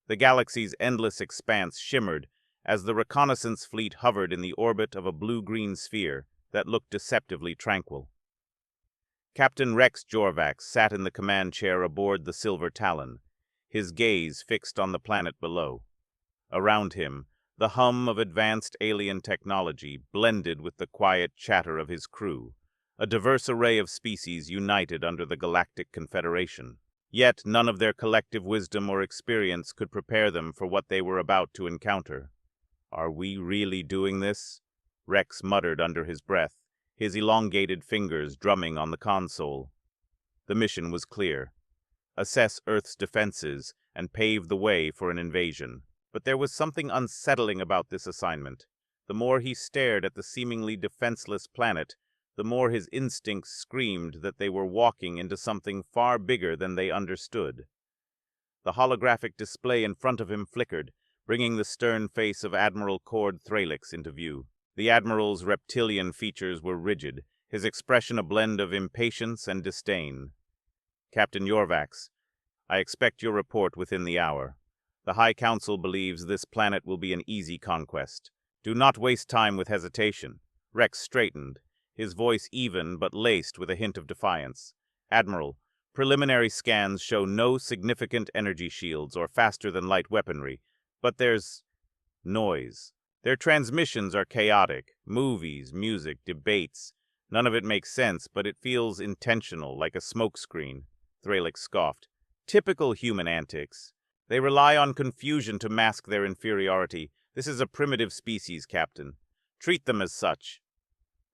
The galaxy's endless expanse shimmered as the reconnaissance fleet hovered in the orbit of a blue-green sphere that looked deceptively tranquil. Captain Rex Jorvax sat in the command chair aboard the Silver Talon, his gaze fixed on the planet below. Around him, the hum of advanced alien technology blended with the quiet chatter of his crew, a diverse array of species united under the Galactic Confederation. Yet none of their collective wisdom or experience could prepare them for what they were about to encounter. "Are we really doing this?" Rex muttered under his breath, his elongated fingers drumming on the console. The mission was clear: assess Earth's defenses and pave the way for an invasion. But there was something unsettling about this assignment. The more he stared at the seemingly defenseless planet, the more his instincts screamed that they were walking into something far bigger than they understood. The holographic display in front of him flickered, bringing the stern face of Admiral Cord Thralix into view. The Admiral's reptilian features were rigid, his expression a blend of impatience and disdain. "Captain Jorvax, I expect your report within the hour. The High Council believes this planet will be an easy conquest. Do not waste time with hesitation." Rex straightened, his voice even but laced with a hint of defiance. "Admiral, preliminary scans show no significant energy shields or faster-than-light weaponry, but there's noise. Their transmissions are chaotic. Movies, music, debates. None of it makes sense, but it feels intentional, like a smokescreen." Thralix scoffed. "Typical human antics. They rely on confusion to mask their inferiority. This is a primitive species, Captain. Treat them as such."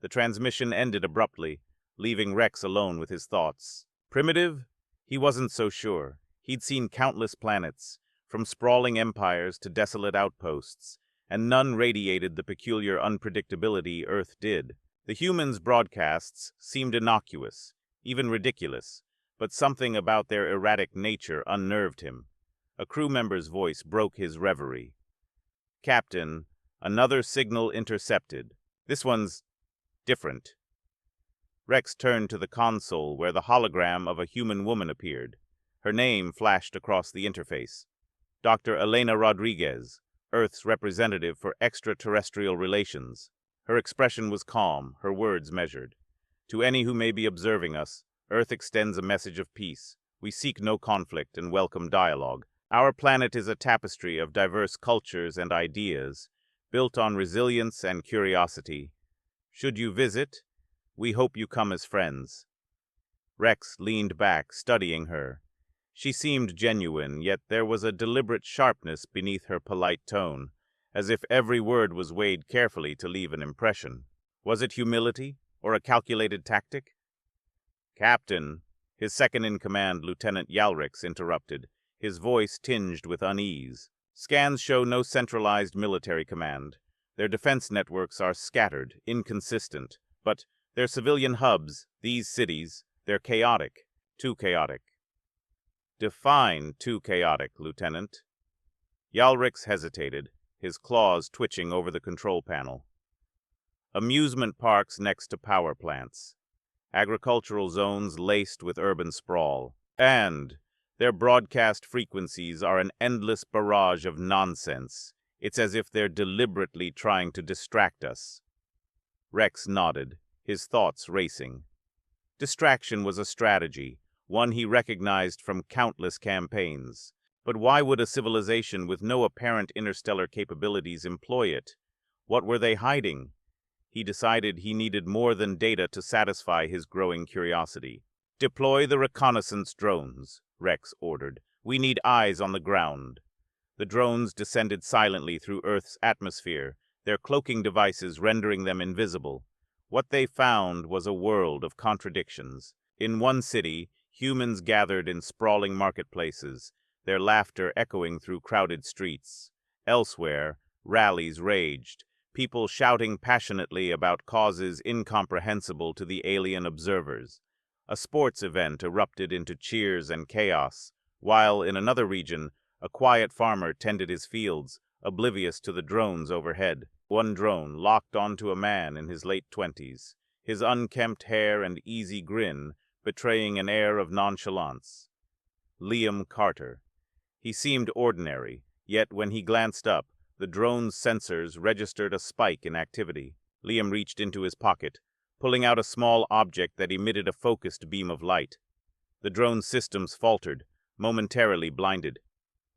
The transmission ended abruptly, leaving Rex alone with his thoughts. Primitive? He wasn't so sure. He'd seen countless planets, from sprawling empires to desolate outposts, and none radiated the peculiar unpredictability Earth did. The humans' broadcasts seemed innocuous, even ridiculous, but something about their erratic nature unnerved him. A crew member's voice broke his reverie. "Captain, another signal intercepted. This one's different." Rex turned to the console where the hologram of a human woman appeared. Her name flashed across the interface. Dr. Elena Rodriguez, Earth's representative for extraterrestrial relations. Her expression was calm, her words measured. "To any who may be observing us, Earth extends a message of peace. We seek no conflict and welcome dialogue. Our planet is a tapestry of diverse cultures and ideas, built on resilience and curiosity. Should you visit, we hope you come as friends." Rex leaned back, studying her. She seemed genuine, yet there was a deliberate sharpness beneath her polite tone, as if every word was weighed carefully to leave an impression. Was it humility, or a calculated tactic? "Captain," his second-in-command, Lieutenant Yalrix, interrupted, his voice tinged with unease. "Scans show no centralized military command. Their defense networks are scattered, inconsistent, but their civilian hubs, these cities, they're chaotic, too chaotic." "Define too chaotic, Lieutenant." Yalrix hesitated, his claws twitching over the control panel. "Amusement parks next to power plants, agricultural zones laced with urban sprawl, and their broadcast frequencies are an endless barrage of nonsense. It's as if they're deliberately trying to distract us." Rex nodded, his thoughts racing. Distraction was a strategy, one he recognized from countless campaigns. But why would a civilization with no apparent interstellar capabilities employ it? What were they hiding? He decided he needed more than data to satisfy his growing curiosity. "Deploy the reconnaissance drones," Rex ordered. "We need eyes on the ground." The drones descended silently through Earth's atmosphere, their cloaking devices rendering them invisible. What they found was a world of contradictions. In one city, humans gathered in sprawling marketplaces, their laughter echoing through crowded streets. Elsewhere, rallies raged, people shouting passionately about causes incomprehensible to the alien observers. A sports event erupted into cheers and chaos, while in another region, a quiet farmer tended his fields, oblivious to the drones overhead. One drone locked onto a man in his late 20s, his unkempt hair and easy grin betraying an air of nonchalance. Liam Carter. He seemed ordinary, yet when he glanced up, the drone's sensors registered a spike in activity. Liam reached into his pocket, pulling out a small object that emitted a focused beam of light. The drone's systems faltered, momentarily blinded.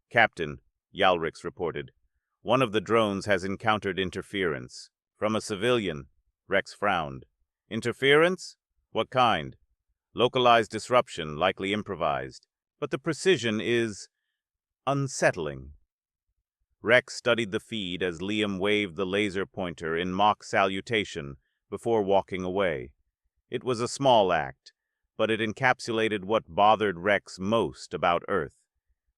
"Captain," Yalrix reported, "one of the drones has encountered interference. From a civilian." Rex frowned. "Interference? What kind?" "Localized disruption, likely improvised. But the precision is unsettling." Rex studied the feed as Liam waved the laser pointer in mock salutation before walking away. It was a small act, but it encapsulated what bothered Rex most about Earth.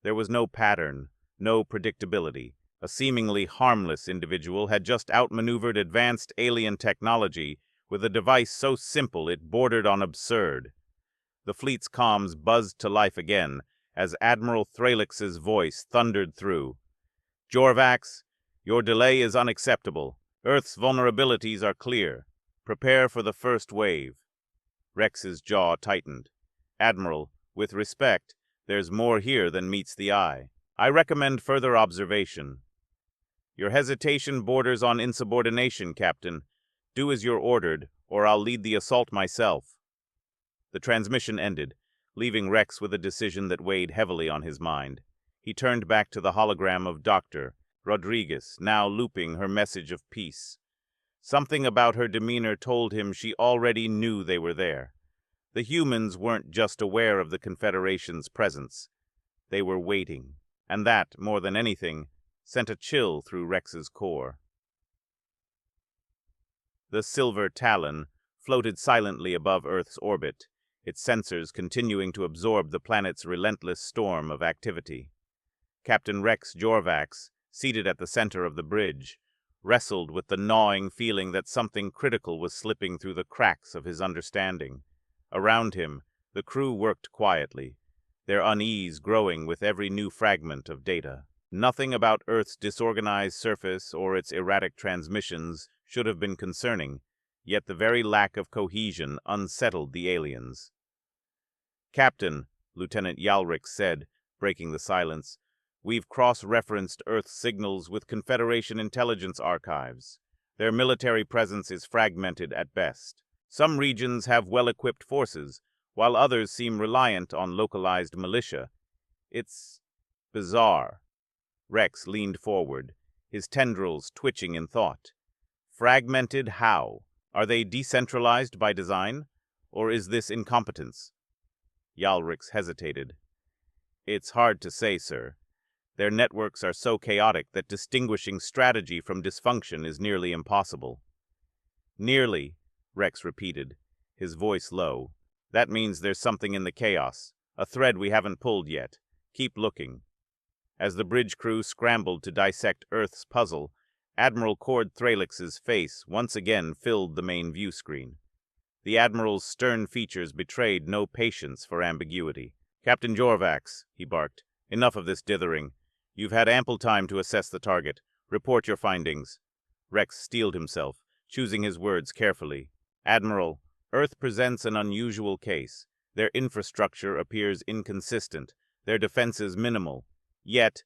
There was no pattern, no predictability. A seemingly harmless individual had just outmaneuvered advanced alien technology with a device so simple it bordered on absurd. The fleet's comms buzzed to life again as Admiral Thralix's voice thundered through. "Jorvax, your delay is unacceptable. Earth's vulnerabilities are clear. Prepare for the first wave." Rex's jaw tightened. "Admiral, with respect, there's more here than meets the eye. I recommend further observation." "Your hesitation borders on insubordination, Captain. Do as you're ordered, or I'll lead the assault myself." The transmission ended, leaving Rex with a decision that weighed heavily on his mind. He turned back to the hologram of Dr. Rodriguez, now looping her message of peace. Something about her demeanor told him she already knew they were there. The humans weren't just aware of the Confederation's presence. They were waiting, and that, more than anything, sent a chill through Rex's core. The Silver Talon floated silently above Earth's orbit, its sensors continuing to absorb the planet's relentless storm of activity. Captain Rex Jorvax, seated at the center of the bridge, wrestled with the gnawing feeling that something critical was slipping through the cracks of his understanding. Around him, the crew worked quietly, their unease growing with every new fragment of data. Nothing about Earth's disorganized surface or its erratic transmissions should have been concerning, yet the very lack of cohesion unsettled the aliens. "Captain," Lieutenant Yalrix said, breaking the silence, "we've cross-referenced Earth's signals with Confederation intelligence archives. Their military presence is fragmented at best. Some regions have well-equipped forces, while others seem reliant on localized militia. It's bizarre." Rex leaned forward, his tendrils twitching in thought. "Fragmented how? Are they decentralized by design? Or is this incompetence?" Yalrix hesitated. "It's hard to say, sir. Their networks are so chaotic that distinguishing strategy from dysfunction is nearly impossible." "Nearly," Rex repeated, his voice low. "That means there's something in the chaos, a thread we haven't pulled yet. Keep looking." As the bridge crew scrambled to dissect Earth's puzzle, Admiral Cord Thralix's face once again filled the main view screen. The Admiral's stern features betrayed no patience for ambiguity. "Captain Jorvax," he barked, "enough of this dithering. You've had ample time to assess the target. Report your findings." Rex steeled himself, choosing his words carefully. "Admiral, Earth presents an unusual case. Their infrastructure appears inconsistent, their defenses minimal. Yet?"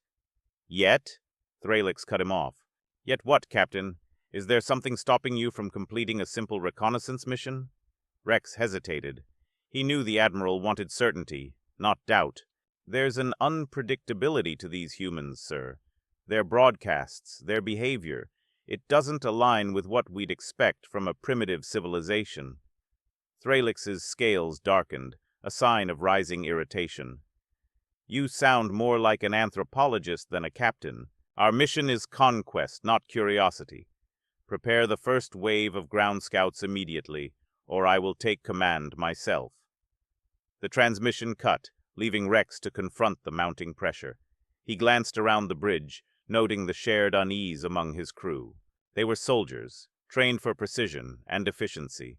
Thralix cut him off. "Yet what, Captain? Is there something stopping you from completing a simple reconnaissance mission?" Rex hesitated. He knew the Admiral wanted certainty, not doubt. "There's an unpredictability to these humans, sir. Their broadcasts, their behavior, it doesn't align with what we'd expect from a primitive civilization." Thralix's scales darkened, a sign of rising irritation. "You sound more like an anthropologist than a captain. Our mission is conquest, not curiosity. Prepare the first wave of ground scouts immediately, or I will take command myself." The transmission cut, leaving Rex to confront the mounting pressure. He glanced around the bridge, noting the shared unease among his crew. They were soldiers, trained for precision and efficiency.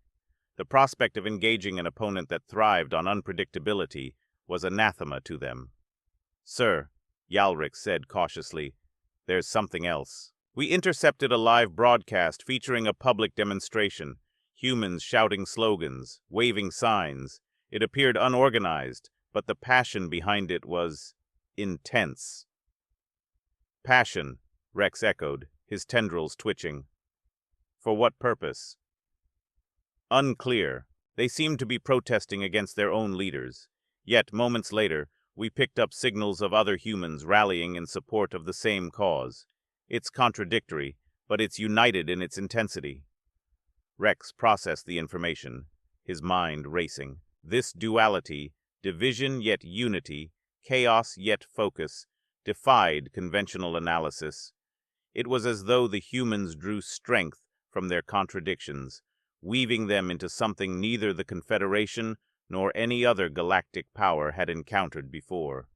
The prospect of engaging an opponent that thrived on unpredictability was anathema to them. "Sir," Yalrix said cautiously, "there's something else. We intercepted a live broadcast featuring a public demonstration, humans shouting slogans, waving signs. It appeared unorganized, but the passion behind it was intense. Passion, Rex echoed, his tendrils twitching. For what purpose? Unclear. They seemed to be protesting against their own leaders. Yet, moments later, we picked up signals of other humans rallying in support of the same cause. It's contradictory, but it's united in its intensity. Rex processed the information, his mind racing. This duality, division yet unity, chaos yet focus, defied conventional analysis. It was as though the humans drew strength from their contradictions, weaving them into something neither the Confederation nor any other galactic power had encountered before.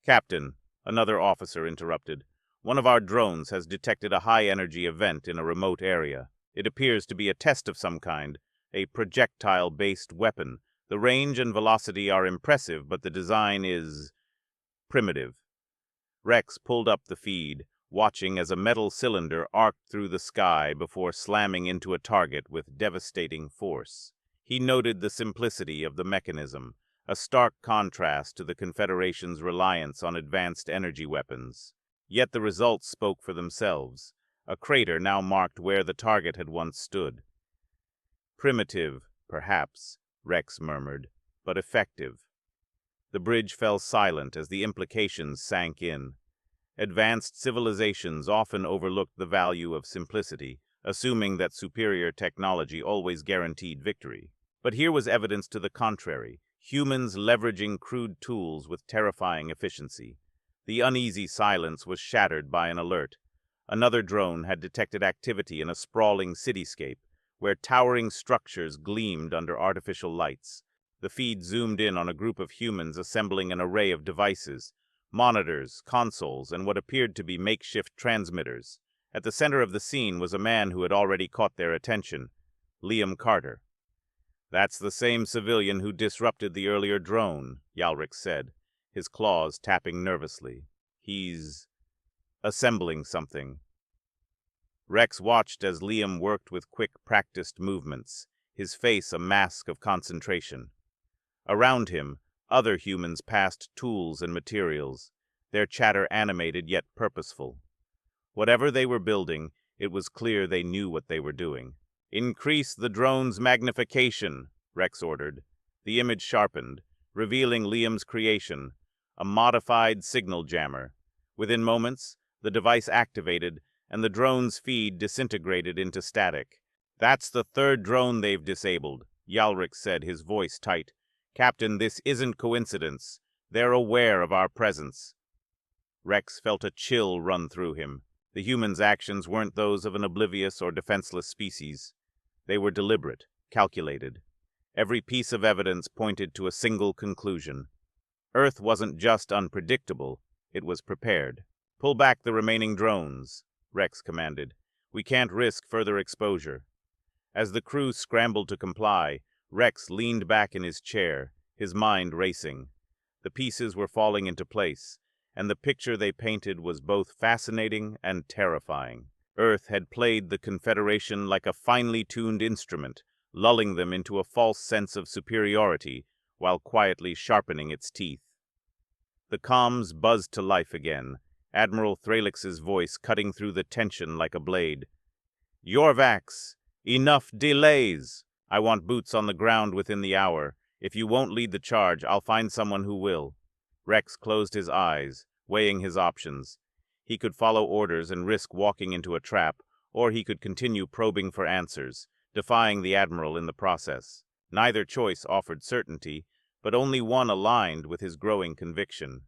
"Captain," another officer interrupted, "one of our drones has detected a high-energy event in a remote area. It appears to be a test of some kind, a projectile-based weapon. The range and velocity are impressive, but the design is primitive." Rex pulled up the feed, watching as a metal cylinder arced through the sky before slamming into a target with devastating force. He noted the simplicity of the mechanism, a stark contrast to the Confederation's reliance on advanced energy weapons. Yet the results spoke for themselves. A crater now marked where the target had once stood. "Primitive, perhaps," Rex murmured, "but effective." The bridge fell silent as the implications sank in. Advanced civilizations often overlooked the value of simplicity, assuming that superior technology always guaranteed victory. But here was evidence to the contrary, humans leveraging crude tools with terrifying efficiency. The uneasy silence was shattered by an alert. Another drone had detected activity in a sprawling cityscape, where towering structures gleamed under artificial lights. The feed zoomed in on a group of humans assembling an array of devices, monitors, consoles, and what appeared to be makeshift transmitters. At the center of the scene was a man who had already caught their attention, Liam Carter. "That's the same civilian who disrupted the earlier drone," Yalric said, his claws tapping nervously. "He's assembling something." Rex watched as Liam worked with quick, practiced movements, his face a mask of concentration. Around him, other humans passed tools and materials, their chatter animated yet purposeful. Whatever they were building, it was clear they knew what they were doing. "Increase the drone's magnification," Rex ordered. The image sharpened, revealing Liam's creation, a modified signal jammer. Within moments, the device activated, and the drone's feed disintegrated into static. "That's the third drone they've disabled," Yalric said, his voice tight. "Captain, this isn't coincidence. They're aware of our presence." Rex felt a chill run through him. The humans' actions weren't those of an oblivious or defenseless species. They were deliberate, calculated. Every piece of evidence pointed to a single conclusion. Earth wasn't just unpredictable, it was prepared. "Pull back the remaining drones," Rex commanded. "We can't risk further exposure." As the crew scrambled to comply, Rex leaned back in his chair, his mind racing. The pieces were falling into place, and the picture they painted was both fascinating and terrifying. Earth had played the Confederation like a finely tuned instrument, lulling them into a false sense of superiority while quietly sharpening its teeth. The comms buzzed to life again, Admiral Thralix's voice cutting through the tension like a blade. "Yorvax, enough delays! I want boots on the ground within the hour. If you won't lead the charge, I'll find someone who will." Rex closed his eyes, weighing his options. He could follow orders and risk walking into a trap, or he could continue probing for answers, defying the Admiral in the process. Neither choice offered certainty, but only one aligned with his growing conviction.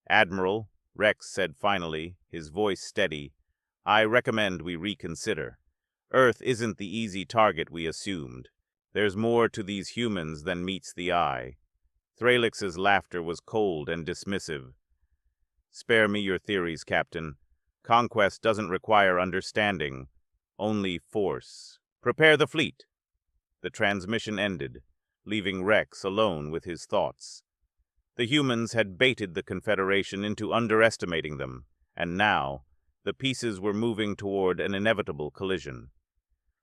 "Admiral," Rex said finally, his voice steady, "I recommend we reconsider. Earth isn't the easy target we assumed. There's more to these humans than meets the eye." Thralix's laughter was cold and dismissive. "Spare me your theories, Captain. Conquest doesn't require understanding, only force. Prepare the fleet." The transmission ended, leaving Rex alone with his thoughts. The humans had baited the Confederation into underestimating them, and now, the pieces were moving toward an inevitable collision.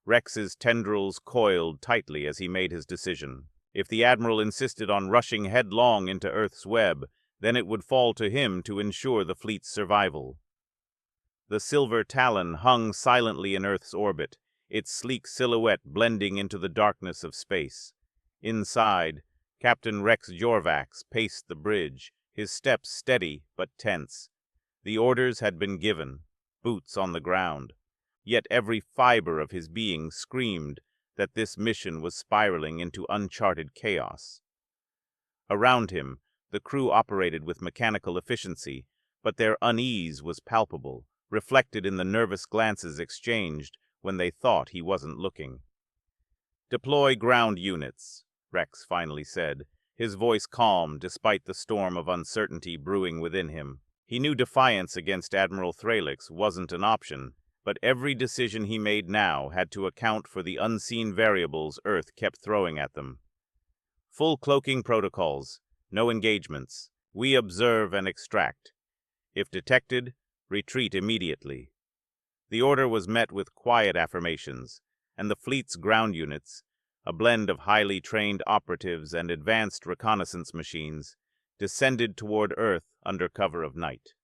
Rex's tendrils coiled tightly as he made his decision. If the Admiral insisted on rushing headlong into Earth's web, Then it would fall to him to ensure the fleet's survival. The silver Talon hung silently in Earth's orbit, its sleek silhouette blending into the darkness of space. Inside, Captain Rex Jorvax paced the bridge, his steps steady but tense. The orders had been given, boots on the ground. Yet every fiber of his being screamed that this mission was spiraling into uncharted chaos. Around him, the crew operated with mechanical efficiency, but their unease was palpable, reflected in the nervous glances exchanged when they thought he wasn't looking. "Deploy ground units," Rex finally said, his voice calm despite the storm of uncertainty brewing within him. He knew defiance against Admiral Thralix wasn't an option, but every decision he made now had to account for the unseen variables Earth kept throwing at them. "Full cloaking protocols, no engagements. We observe and extract. If detected, retreat immediately." The order was met with quiet affirmations, and the fleet's ground units, a blend of highly trained operatives and advanced reconnaissance machines, descended toward Earth under cover of night.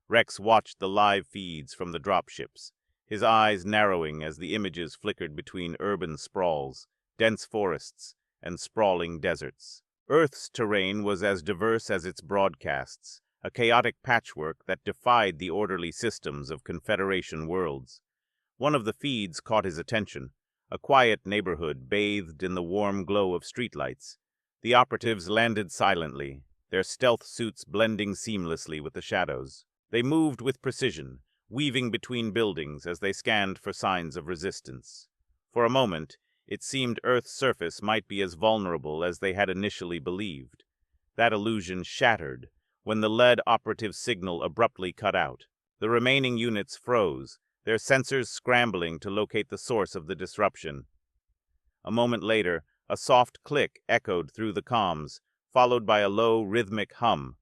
Rex watched the live feeds from the dropships, his eyes narrowing as the images flickered between urban sprawls, dense forests, and sprawling deserts. Earth's terrain was as diverse as its broadcasts, a chaotic patchwork that defied the orderly systems of Confederation worlds. One of the feeds caught his attention, a quiet neighborhood bathed in the warm glow of streetlights. The operatives landed silently, their stealth suits blending seamlessly with the shadows. They moved with precision, weaving between buildings as they scanned for signs of resistance. For a moment, it seemed Earth's surface might be as vulnerable as they had initially believed. That illusion shattered when the lead operative signal abruptly cut out. The remaining units froze, their sensors scrambling to locate the source of the disruption. A moment later, a soft click echoed through the comms, followed by a low, rhythmic hum.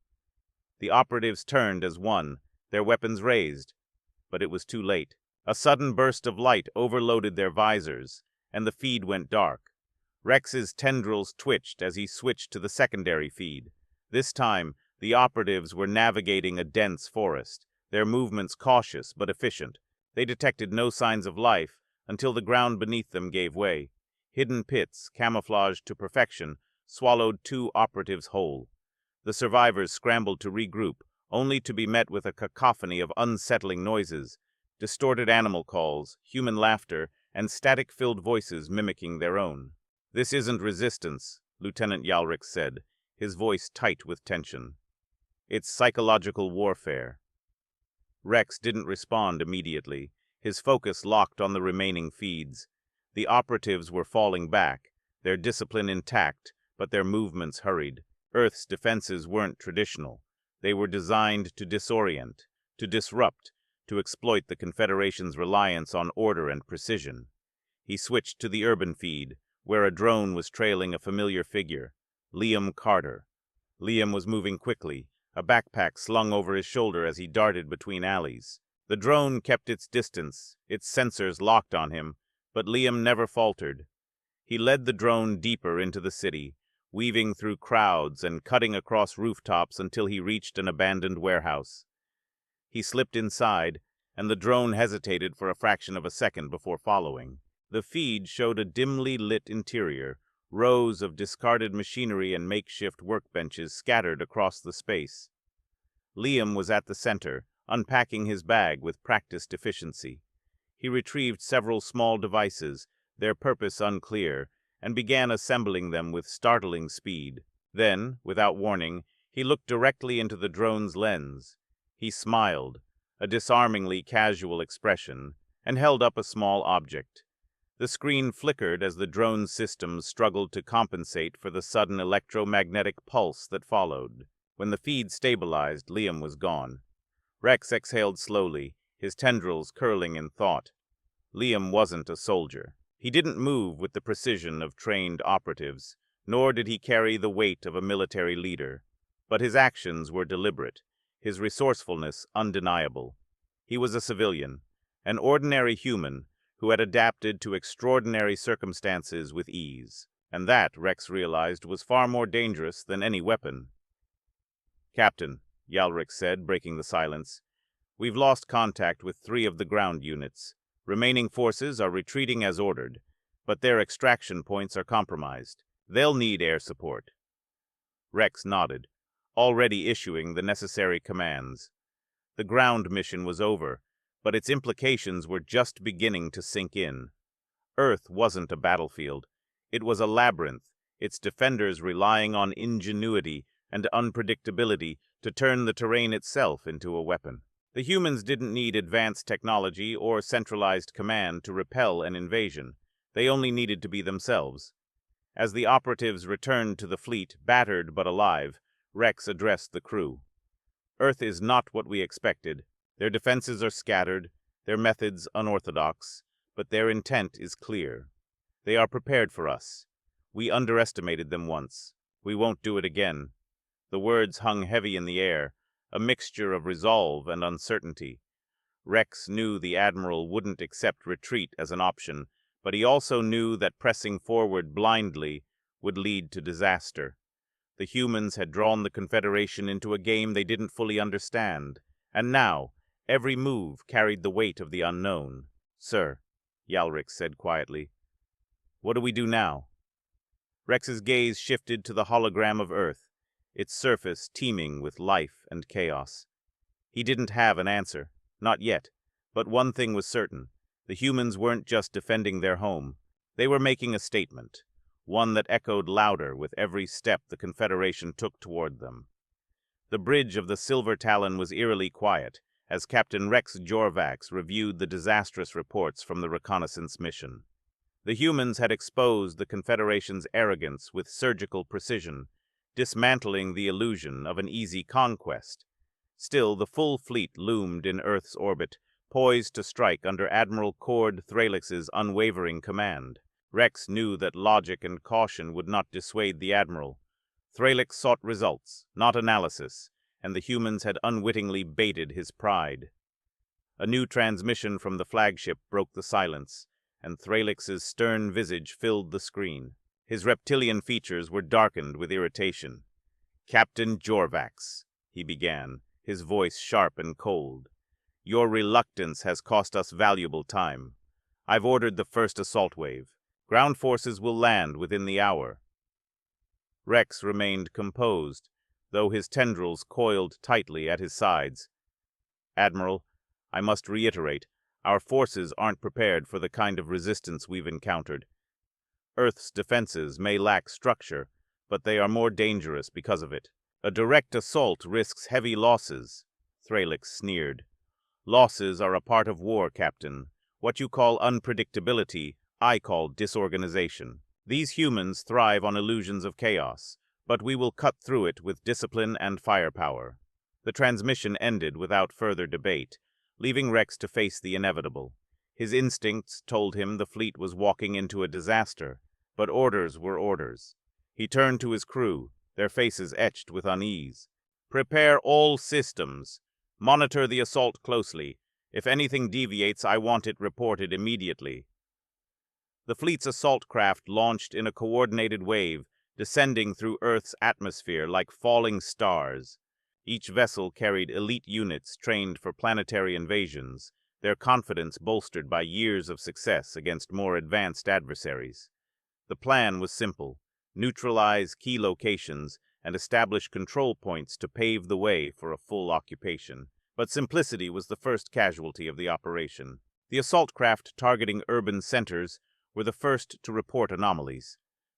The operatives turned as one, their weapons raised, but it was too late. A sudden burst of light overloaded their visors, and the feed went dark. Rex's tendrils twitched as he switched to the secondary feed. This time, the operatives were navigating a dense forest, their movements cautious but efficient. They detected no signs of life until the ground beneath them gave way. Hidden pits, camouflaged to perfection, swallowed two operatives whole. The survivors scrambled to regroup, only to be met with a cacophony of unsettling noises, distorted animal calls, human laughter, and static-filled voices mimicking their own. "This isn't resistance," Lieutenant Yalrix said, his voice tight with tension. "It's psychological warfare." Rex didn't respond immediately, his focus locked on the remaining feeds. The operatives were falling back, their discipline intact, but their movements hurried. Earth's defenses weren't traditional. They were designed to disorient, to disrupt, to exploit the Confederation's reliance on order and precision. He switched to the urban feed, where a drone was trailing a familiar figure, Liam Carter. Liam was moving quickly, a backpack slung over his shoulder as he darted between alleys. The drone kept its distance, its sensors locked on him, but Liam never faltered. He led the drone deeper into the city, weaving through crowds and cutting across rooftops until he reached an abandoned warehouse. He slipped inside, and the drone hesitated for a fraction of a second before following. The feed showed a dimly lit interior, rows of discarded machinery and makeshift workbenches scattered across the space. Liam was at the center, unpacking his bag with practiced efficiency. He retrieved several small devices, their purpose unclear, and began assembling them with startling speed. Then, without warning, he looked directly into the drone's lens. He smiled, a disarmingly casual expression, and held up a small object. The screen flickered as the drone's systems struggled to compensate for the sudden electromagnetic pulse that followed. When the feed stabilized, Liam was gone. Rex exhaled slowly, his tendrils curling in thought. Liam wasn't a soldier. He didn't move with the precision of trained operatives, nor did he carry the weight of a military leader. But his actions were deliberate, his resourcefulness undeniable. He was a civilian, an ordinary human who had adapted to extraordinary circumstances with ease. And that, Rex realized, was far more dangerous than any weapon. Captain, Yalric said, breaking the silence, we've lost contact with 3 of the ground units. Remaining forces are retreating as ordered, but their extraction points are compromised. They'll need air support. Rex nodded, already issuing the necessary commands. The ground mission was over, but its implications were just beginning to sink in. Earth wasn't a battlefield. It was a labyrinth, its defenders relying on ingenuity and unpredictability to turn the terrain itself into a weapon. The humans didn't need advanced technology or centralized command to repel an invasion. They only needed to be themselves. As the operatives returned to the fleet, battered but alive, Rex addressed the crew. Earth is not what we expected. Their defenses are scattered, their methods unorthodox, but their intent is clear. They are prepared for us. We underestimated them once. We won't do it again. The words hung heavy in the air, a mixture of resolve and uncertainty. Rex knew the Admiral wouldn't accept retreat as an option, but he also knew that pressing forward blindly would lead to disaster. The humans had drawn the Confederation into a game they didn't fully understand, and now every move carried the weight of the unknown. "Sir," Yalric said quietly, "what do we do now?" Rex's gaze shifted to the hologram of Earth, its surface teeming with life and chaos. He didn't have an answer, not yet, but one thing was certain. The humans weren't just defending their home. They were making a statement, one that echoed louder with every step the Confederation took toward them. The bridge of the Silver Talon was eerily quiet as Captain Rex Jorvax reviewed the disastrous reports from the reconnaissance mission. The humans had exposed the Confederation's arrogance with surgical precision, dismantling the illusion of an easy conquest. Still, the full fleet loomed in Earth's orbit, poised to strike under Admiral Cord Thralix's unwavering command. Rex knew that logic and caution would not dissuade the Admiral. Thralix sought results, not analysis, and the humans had unwittingly baited his pride. A new transmission from the flagship broke the silence, and Thralix's stern visage filled the screen. His reptilian features were darkened with irritation. "Captain Jorvax," he began, his voice sharp and cold, "your reluctance has cost us valuable time. I've ordered the first assault wave. Ground forces will land within the hour." Rex remained composed, though his tendrils coiled tightly at his sides. "Admiral, I must reiterate, our forces aren't prepared for the kind of resistance we've encountered. Earth's defenses may lack structure, but they are more dangerous because of it. A direct assault risks heavy losses," Thralix sneered. "Losses are a part of war, Captain. What you call unpredictability, I call disorganization. These humans thrive on illusions of chaos, but we will cut through it with discipline and firepower." The transmission ended without further debate, leaving Rex to face the inevitable. His instincts told him the fleet was walking into a disaster, but orders were orders. He turned to his crew, their faces etched with unease. "Prepare all systems. Monitor the assault closely. If anything deviates, I want it reported immediately." The fleet's assault craft launched in a coordinated wave, descending through Earth's atmosphere like falling stars. Each vessel carried elite units trained for planetary invasions, their confidence bolstered by years of success against more advanced adversaries. The plan was simple: neutralize key locations and establish control points to pave the way for a full occupation. But simplicity was the first casualty of the operation. The assault craft targeting urban centers were the first to report anomalies.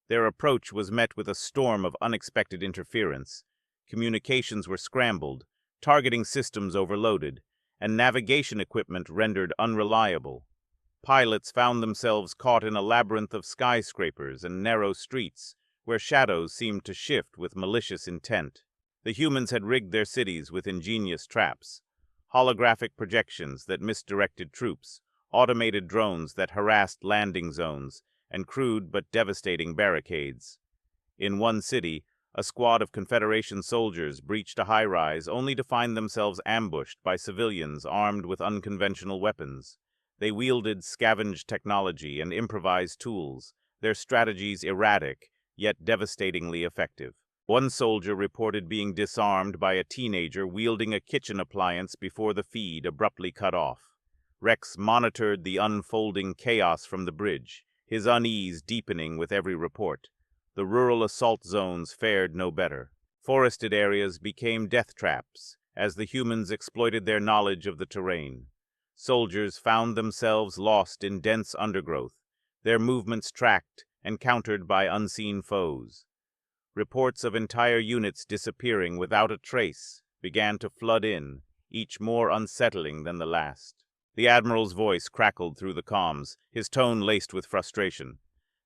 Their approach was met with a storm of unexpected interference. Communications were scrambled, targeting systems overloaded, and navigation equipment rendered unreliable. Pilots found themselves caught in a labyrinth of skyscrapers and narrow streets, where shadows seemed to shift with malicious intent. The humans had rigged their cities with ingenious traps: holographic projections that misdirected troops, automated drones that harassed landing zones, and crude but devastating barricades. In one city, a squad of Confederation soldiers breached a high-rise only to find themselves ambushed by civilians armed with unconventional weapons. They wielded scavenged technology and improvised tools, their strategies erratic, yet devastatingly effective. One soldier reported being disarmed by a teenager wielding a kitchen appliance before the feed abruptly cut off. Rex monitored the unfolding chaos from the bridge, his unease deepening with every report. The rural assault zones fared no better. Forested areas became death traps as the humans exploited their knowledge of the terrain. Soldiers found themselves lost in dense undergrowth, their movements tracked and countered by unseen foes. Reports of entire units disappearing without a trace began to flood in, each more unsettling than the last. The Admiral's voice crackled through the comms, his tone laced with frustration.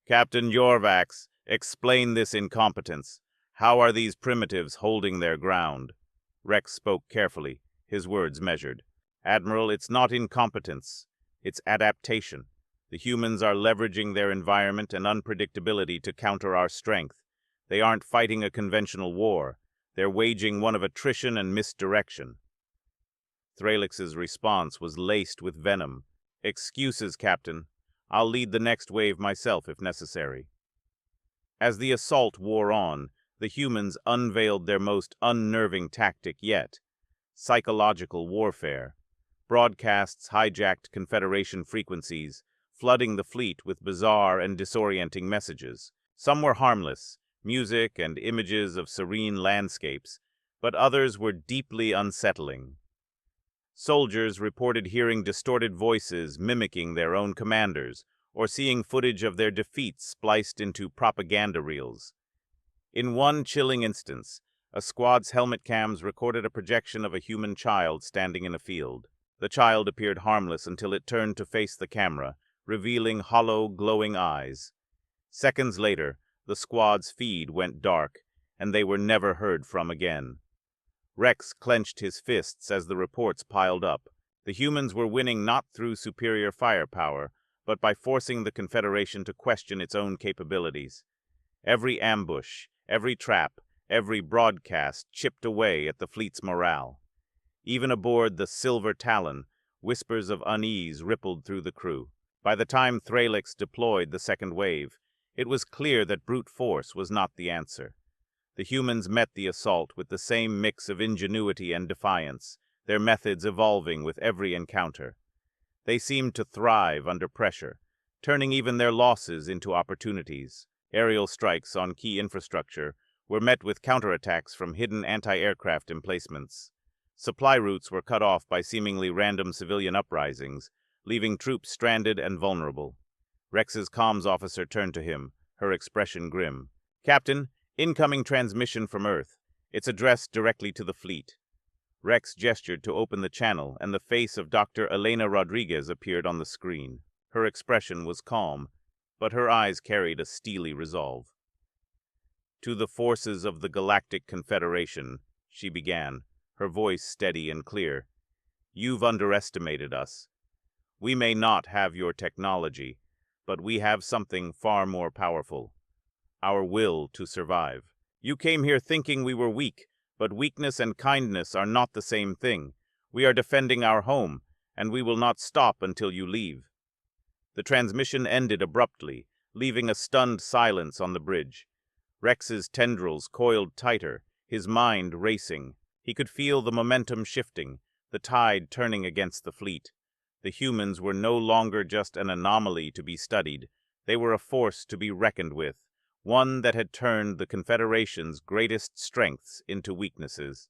"Captain Jorvax, explain this incompetence. How are these primitives holding their ground?" Rex spoke carefully, his words measured. "Admiral, it's not incompetence. It's adaptation. The humans are leveraging their environment and unpredictability to counter our strength. They aren't fighting a conventional war. They're waging one of attrition and misdirection." Thralix's response was laced with venom. "Excuses, Captain. I'll lead the next wave myself if necessary." As the assault wore on, the humans unveiled their most unnerving tactic yet: psychological warfare. Broadcasts hijacked Confederation frequencies, flooding the fleet with bizarre and disorienting messages. Some were harmless, music and images of serene landscapes, but others were deeply unsettling. Soldiers reported hearing distorted voices mimicking their own commanders, or seeing footage of their defeats spliced into propaganda reels. In one chilling instance, a squad's helmet cams recorded a projection of a human child standing in a field. The child appeared harmless until it turned to face the camera, revealing hollow, glowing eyes. Seconds later, the squad's feed went dark, and they were never heard from again. Rex clenched his fists as the reports piled up. The humans were winning not through superior firepower, but by forcing the Confederation to question its own capabilities. Every ambush, every trap, every broadcast chipped away at the fleet's morale. Even aboard the Silver Talon, whispers of unease rippled through the crew. By the time Thralix deployed the second wave, it was clear that brute force was not the answer. The humans met the assault with the same mix of ingenuity and defiance, their methods evolving with every encounter. They seemed to thrive under pressure, turning even their losses into opportunities. Aerial strikes on key infrastructure were met with counterattacks from hidden anti-aircraft emplacements. Supply routes were cut off by seemingly random civilian uprisings, leaving troops stranded and vulnerable. Rex's comms officer turned to him, her expression grim. "Captain, incoming transmission from Earth. It's addressed directly to the fleet." Rex gestured to open the channel, and the face of Dr. Elena Rodriguez appeared on the screen. Her expression was calm, but her eyes carried a steely resolve. "To the forces of the Galactic Confederation," she began, her voice steady and clear. "You've underestimated us. We may not have your technology, but we have something far more powerful: our will to survive. You came here thinking we were weak, but weakness and kindness are not the same thing. We are defending our home, and we will not stop until you leave." The transmission ended abruptly, leaving a stunned silence on the bridge. Rex's tendrils coiled tighter, his mind racing. He could feel the momentum shifting, the tide turning against the fleet. The humans were no longer just an anomaly to be studied. They were a force to be reckoned with, one that had turned the Confederation's greatest strengths into weaknesses.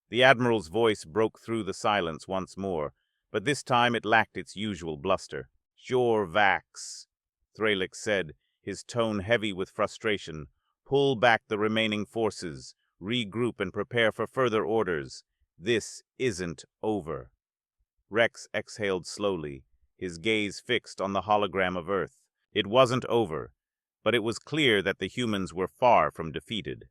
The Admiral's voice broke through the silence once more, but this time it lacked its usual bluster. "Jorvax," Thralix said, his tone heavy with frustration. "Pull back the remaining forces, regroup and prepare for further orders. This isn't over." Rex exhaled slowly, his gaze fixed on the hologram of Earth. It wasn't over, but it was clear that the humans were far from defeated.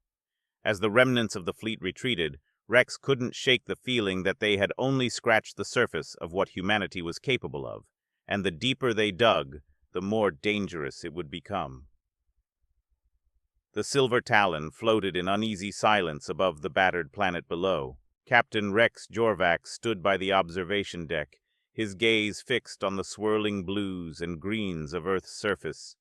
As the remnants of the fleet retreated, Rex couldn't shake the feeling that they had only scratched the surface of what humanity was capable of, and the deeper they dug, the more dangerous it would become. The Silver Talon floated in uneasy silence above the battered planet below. Captain Rex Jorvax stood by the observation deck, his gaze fixed on the swirling blues and greens of Earth's surface.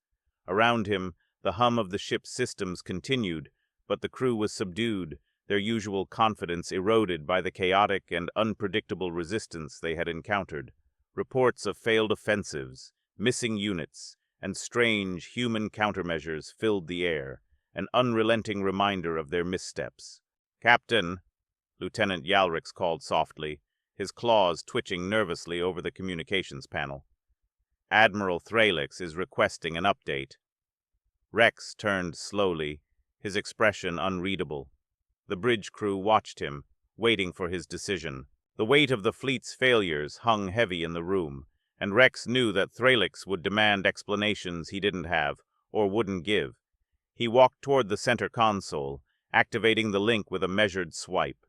Around him, the hum of the ship's systems continued, But the crew was subdued, their usual confidence eroded by the chaotic and unpredictable resistance they had encountered. Reports of failed offensives, missing units, and strange human countermeasures filled the air, an unrelenting reminder of their missteps. "Captain," Lieutenant Yalrix called softly, his claws twitching nervously over the communications panel. "Admiral Thralix is requesting an update." Rex turned slowly, his expression unreadable. The bridge crew watched him, waiting for his decision. The weight of the fleet's failures hung heavy in the room, and Rex knew that Thralix would demand explanations he didn't have, or wouldn't give. He walked toward the center console, activating the link with a measured swipe.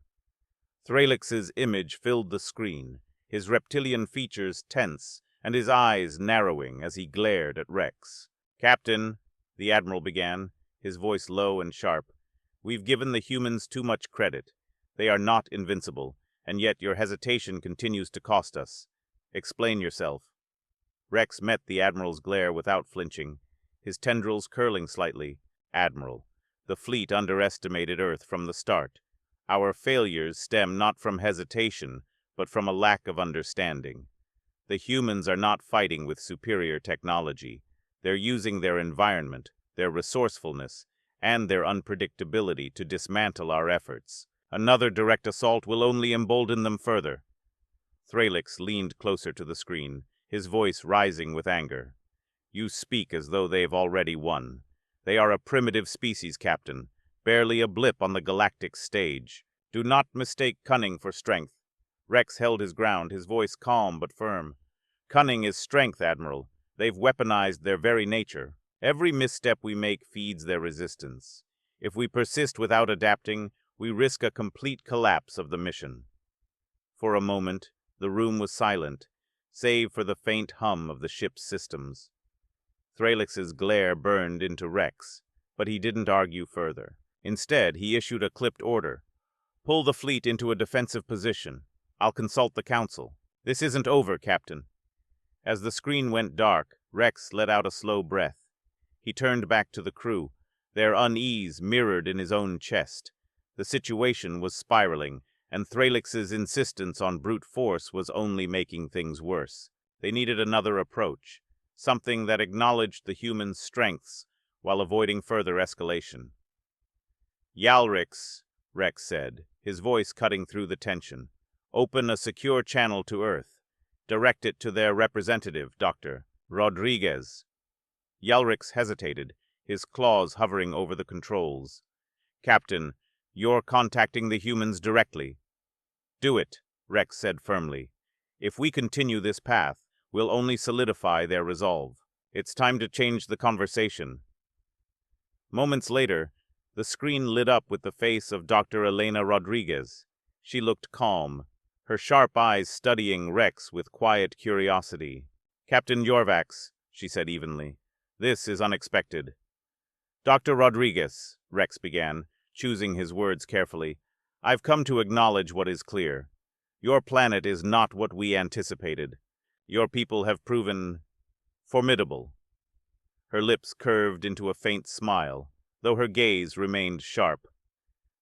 Thralix's image filled the screen, his reptilian features tense, and his eyes narrowing as he glared at Rex. "Captain," the Admiral began, his voice low and sharp, "we've given the humans too much credit. They are not invincible, and yet your hesitation continues to cost us. Explain yourself." Rex met the Admiral's glare without flinching, his tendrils curling slightly. "Admiral, the fleet underestimated Earth from the start. Our failures stem not from hesitation, but from a lack of understanding. The humans are not fighting with superior technology. They're using their environment, their resourcefulness, and their unpredictability to dismantle our efforts. Another direct assault will only embolden them further." Thralix leaned closer to the screen, his voice rising with anger. "You speak as though they've already won. They are a primitive species, Captain, barely a blip on the galactic stage. Do not mistake cunning for strength." Rex held his ground, his voice calm but firm. "Cunning is strength, Admiral. They've weaponized their very nature. Every misstep we make feeds their resistance. If we persist without adapting, we risk a complete collapse of the mission." For a moment, the room was silent, save for the faint hum of the ship's systems. Thralix's glare burned into Rex, but he didn't argue further. Instead, he issued a clipped order. "Pull the fleet into a defensive position. I'll consult the Council." "This isn't over, Captain." As the screen went dark, Rex let out a slow breath. He turned back to the crew, their unease mirrored in his own chest. The situation was spiraling, and Thralix's insistence on brute force was only making things worse. They needed another approach, something that acknowledged the humans' strengths while avoiding further escalation. "Yalrix," Rex said, his voice cutting through the tension. "Open a secure channel to Earth. Direct it to their representative, Dr. Rodriguez." Yalrix hesitated, his claws hovering over the controls. "Captain, you're contacting the humans directly." "Do it," Rex said firmly. "If we continue this path, we'll only solidify their resolve. It's time to change the conversation." Moments later, the screen lit up with the face of Dr. Elena Rodriguez. She looked calm, her sharp eyes studying Rex with quiet curiosity. "Captain Yorvax," she said evenly, "this is unexpected." "Dr. Rodriguez," Rex began, choosing his words carefully, "I've come to acknowledge what is clear. Your planet is not what we anticipated. Your people have proven formidable." Her lips curved into a faint smile, though her gaze remained sharp.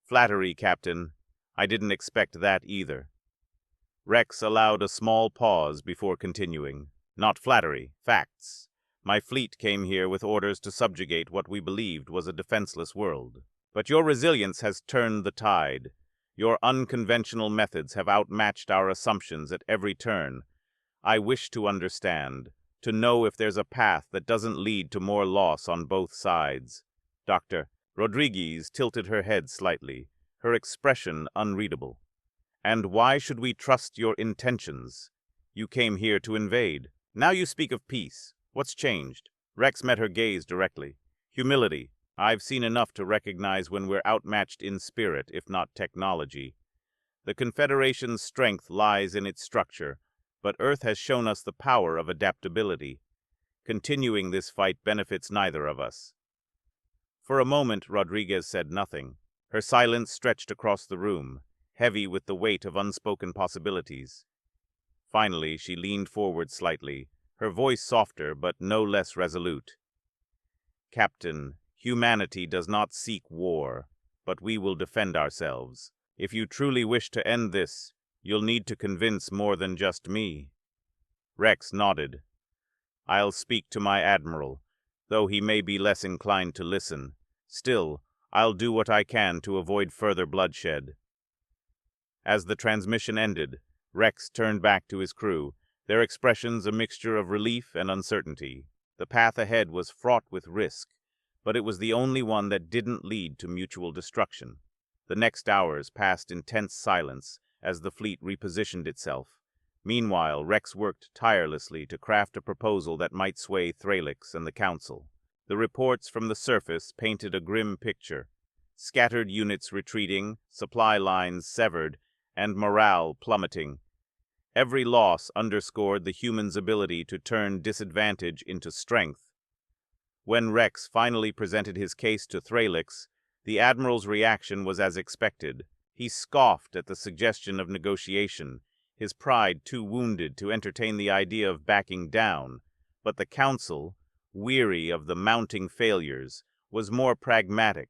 "Flattery, Captain. I didn't expect that either." Rex allowed a small pause before continuing. "Not flattery, facts. My fleet came here with orders to subjugate what we believed was a defenseless world. But your resilience has turned the tide. Your unconventional methods have outmatched our assumptions at every turn. I wish to understand, to know if there's a path that doesn't lead to more loss on both sides." Dr. Rodriguez tilted her head slightly, her expression unreadable. "And why should we trust your intentions? You came here to invade. Now you speak of peace. What's changed?" Rex met her gaze directly. "Humility. I've seen enough to recognize when we're outmatched in spirit, if not technology. The Confederation's strength lies in its structure, but Earth has shown us the power of adaptability. Continuing this fight benefits neither of us." For a moment, Rodriguez said nothing. Her silence stretched across the room, heavy with the weight of unspoken possibilities. Finally, she leaned forward slightly, her voice softer but no less resolute. "Captain, humanity does not seek war. but we will defend ourselves. If you truly wish to end this, you'll need to convince more than just me." Rex nodded. "I'll speak to my admiral, though he may be less inclined to listen. Still, I'll do what I can to avoid further bloodshed." As the transmission ended, Rex turned back to his crew, their expressions a mixture of relief and uncertainty. The path ahead was fraught with risk, but it was the only one that didn't lead to mutual destruction. The next hours passed in tense silence as the fleet repositioned itself. Meanwhile, Rex worked tirelessly to craft a proposal that might sway Thralix and the Council. The reports from the surface painted a grim picture. Scattered units retreating, supply lines severed, and morale plummeting. Every loss underscored the humans' ability to turn disadvantage into strength. When Rex finally presented his case to Thralix, the Admiral's reaction was as expected. He scoffed at the suggestion of negotiation, his pride too wounded to entertain the idea of backing down. But the Council, weary of the mounting failures, was more pragmatic.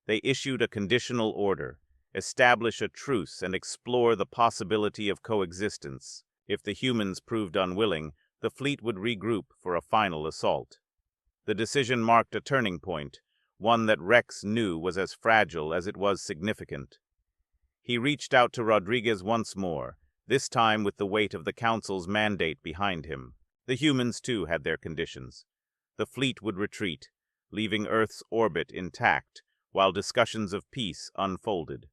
They issued a conditional order: establish a truce and explore the possibility of coexistence. If the humans proved unwilling, the fleet would regroup for a final assault. The decision marked a turning point, one that Rex knew was as fragile as it was significant. He reached out to Rodriguez once more, this time with the weight of the Council's mandate behind him. The humans, too, had their conditions. The fleet would retreat, leaving Earth's orbit intact, while discussions of peace unfolded.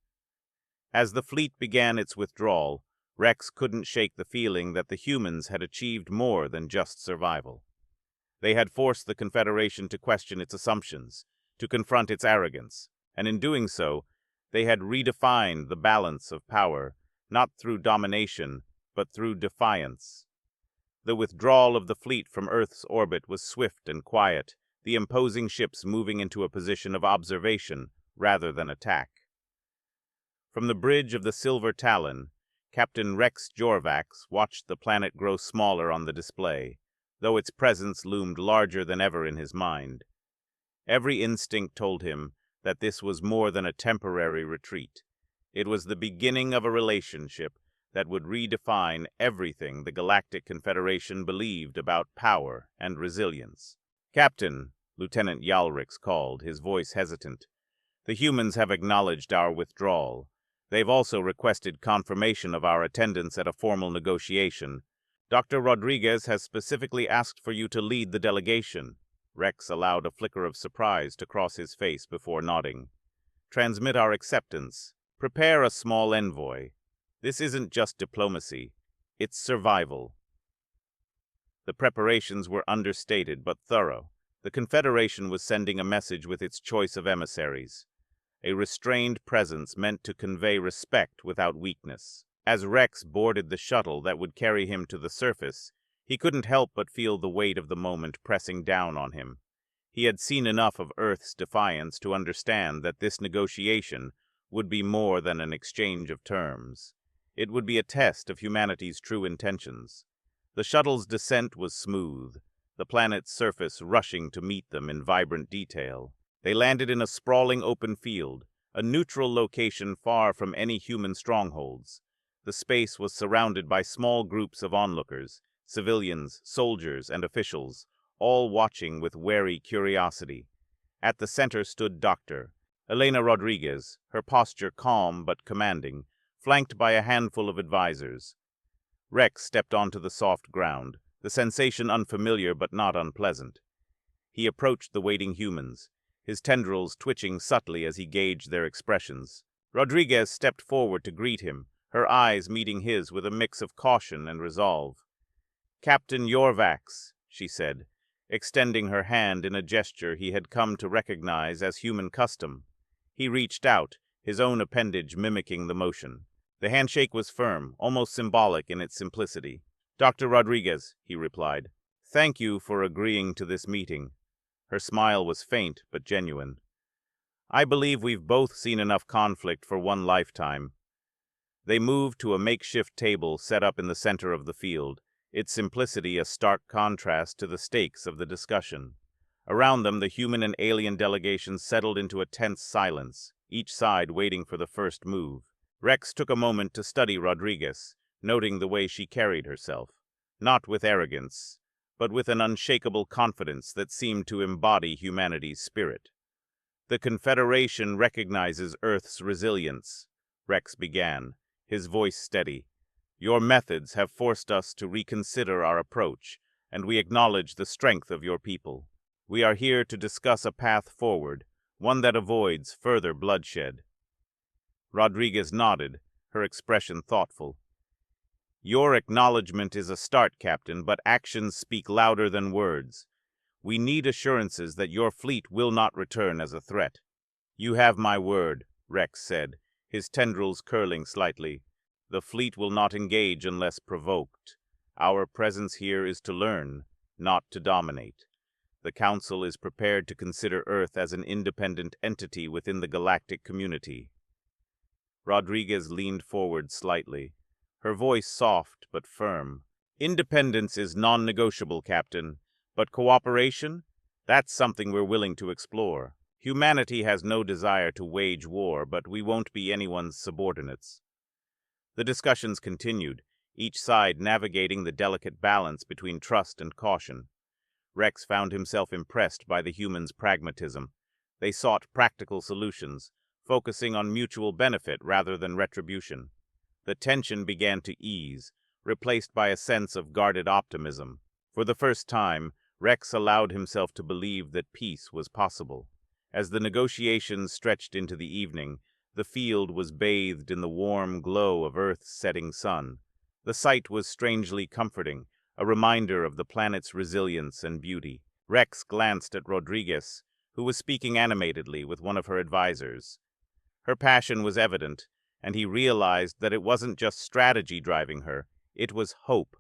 As the fleet began its withdrawal, Rex couldn't shake the feeling that the humans had achieved more than just survival. They had forced the Confederation to question its assumptions, to confront its arrogance, and in doing so, they had redefined the balance of power, not through domination, but through defiance. The withdrawal of the fleet from Earth's orbit was swift and quiet, the imposing ships moving into a position of observation rather than attack. From the bridge of the Silver Talon, Captain Rex Jorvax watched the planet grow smaller on the display, though its presence loomed larger than ever in his mind. Every instinct told him that this was more than a temporary retreat. It was the beginning of a relationship that would redefine everything the Galactic Confederation believed about power and resilience. "Captain," Lieutenant Yalrix called, his voice hesitant, "the humans have acknowledged our withdrawal. They've also requested confirmation of our attendance at a formal negotiation. Dr. Rodriguez has specifically asked for you to lead the delegation." Rex allowed a flicker of surprise to cross his face before nodding. "Transmit our acceptance. Prepare a small envoy. This isn't just diplomacy, it's survival." The preparations were understated but thorough. The Confederation was sending a message with its choice of emissaries. A restrained presence meant to convey respect without weakness. As Rex boarded the shuttle that would carry him to the surface, he couldn't help but feel the weight of the moment pressing down on him. He had seen enough of Earth's defiance to understand that this negotiation would be more than an exchange of terms. It would be a test of humanity's true intentions. The shuttle's descent was smooth, the planet's surface rushing to meet them in vibrant detail. They landed in a sprawling open field, a neutral location far from any human strongholds. The space was surrounded by small groups of onlookers, civilians, soldiers, and officials, all watching with wary curiosity. At the center stood Dr. Elena Rodriguez, her posture calm but commanding, flanked by a handful of advisors. Rex stepped onto the soft ground, the sensation unfamiliar but not unpleasant. He approached the waiting humans, his tendrils twitching subtly as he gauged their expressions. Rodriguez stepped forward to greet him, her eyes meeting his with a mix of caution and resolve. "Captain Jorvax," she said, extending her hand in a gesture he had come to recognize as human custom. He reached out, his own appendage mimicking the motion. The handshake was firm, almost symbolic in its simplicity. "Dr. Rodriguez," he replied, "thank you for agreeing to this meeting." Her smile was faint but genuine. "I believe we've both seen enough conflict for one lifetime." They moved to a makeshift table set up in the center of the field, its simplicity a stark contrast to the stakes of the discussion. Around them, the human and alien delegations settled into a tense silence, each side waiting for the first move. Rex took a moment to study Rodriguez, noting the way she carried herself, not with arrogance, but with an unshakable confidence that seemed to embody humanity's spirit. "The Confederation recognizes Earth's resilience," Rex began, his voice steady. "Your methods have forced us to reconsider our approach, and we acknowledge the strength of your people. We are here to discuss a path forward, one that avoids further bloodshed." Rodriguez nodded, her expression thoughtful. "Your acknowledgement is a start, Captain, but actions speak louder than words. We need assurances that your fleet will not return as a threat." "You have my word," Rex said, his tendrils curling slightly. "The fleet will not engage unless provoked. Our presence here is to learn, not to dominate. The Council is prepared to consider Earth as an independent entity within the galactic community." Rodriguez leaned forward slightly, her voice soft but firm. "Independence is non-negotiable, Captain, but cooperation? That's something we're willing to explore. Humanity has no desire to wage war, but we won't be anyone's subordinates." The discussions continued, each side navigating the delicate balance between trust and caution. Rex found himself impressed by the humans' pragmatism. They sought practical solutions, focusing on mutual benefit rather than retribution. The tension began to ease, replaced by a sense of guarded optimism. For the first time, Rex allowed himself to believe that peace was possible. As the negotiations stretched into the evening, the field was bathed in the warm glow of Earth's setting sun. The sight was strangely comforting, a reminder of the planet's resilience and beauty. Rex glanced at Rodriguez, who was speaking animatedly with one of her advisors. Her passion was evident, and he realized that it wasn't just strategy driving her, it was hope.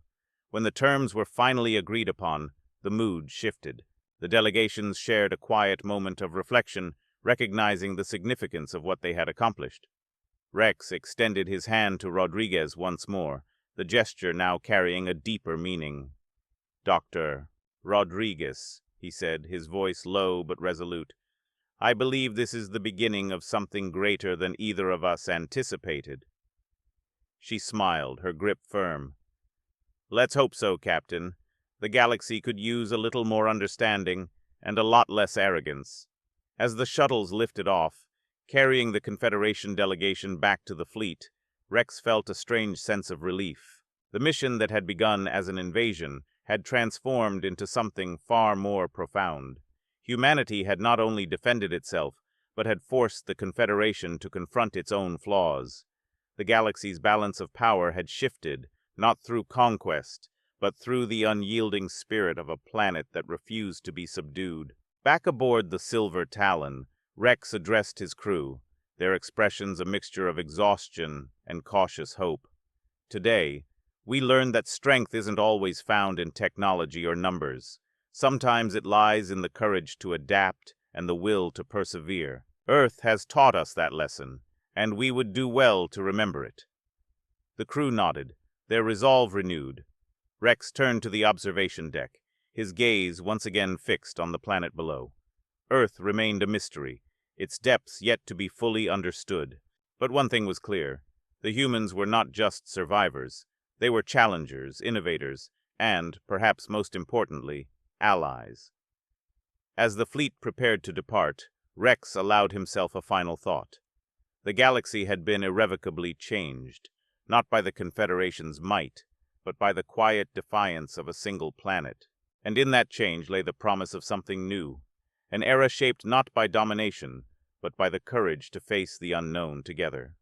When the terms were finally agreed upon, the mood shifted. The delegations shared a quiet moment of reflection, recognizing the significance of what they had accomplished. Rex extended his hand to Rodriguez once more, the gesture now carrying a deeper meaning. "Dr. Rodriguez," he said, his voice low but resolute, "I believe this is the beginning of something greater than either of us anticipated." She smiled, her grip firm. "Let's hope so, Captain. The galaxy could use a little more understanding and a lot less arrogance." As the shuttles lifted off, carrying the Confederation delegation back to the fleet, Rex felt a strange sense of relief. The mission that had begun as an invasion had transformed into something far more profound. Humanity had not only defended itself, but had forced the Confederation to confront its own flaws. The galaxy's balance of power had shifted, not through conquest, but through the unyielding spirit of a planet that refused to be subdued. Back aboard the Silver Talon, Rex addressed his crew, their expressions a mixture of exhaustion and cautious hope. "Today, we learned that strength isn't always found in technology or numbers. Sometimes it lies in the courage to adapt and the will to persevere. Earth has taught us that lesson, and we would do well to remember it." The crew nodded, their resolve renewed. Rex turned to the observation deck, his gaze once again fixed on the planet below. Earth remained a mystery, its depths yet to be fully understood. But one thing was clear: the humans were not just survivors. They were challengers, innovators, and, perhaps most importantly, allies. As the fleet prepared to depart, Rex allowed himself a final thought. The galaxy had been irrevocably changed, not by the Confederation's might, but by the quiet defiance of a single planet. And in that change lay the promise of something new, an era shaped not by domination, but by the courage to face the unknown together.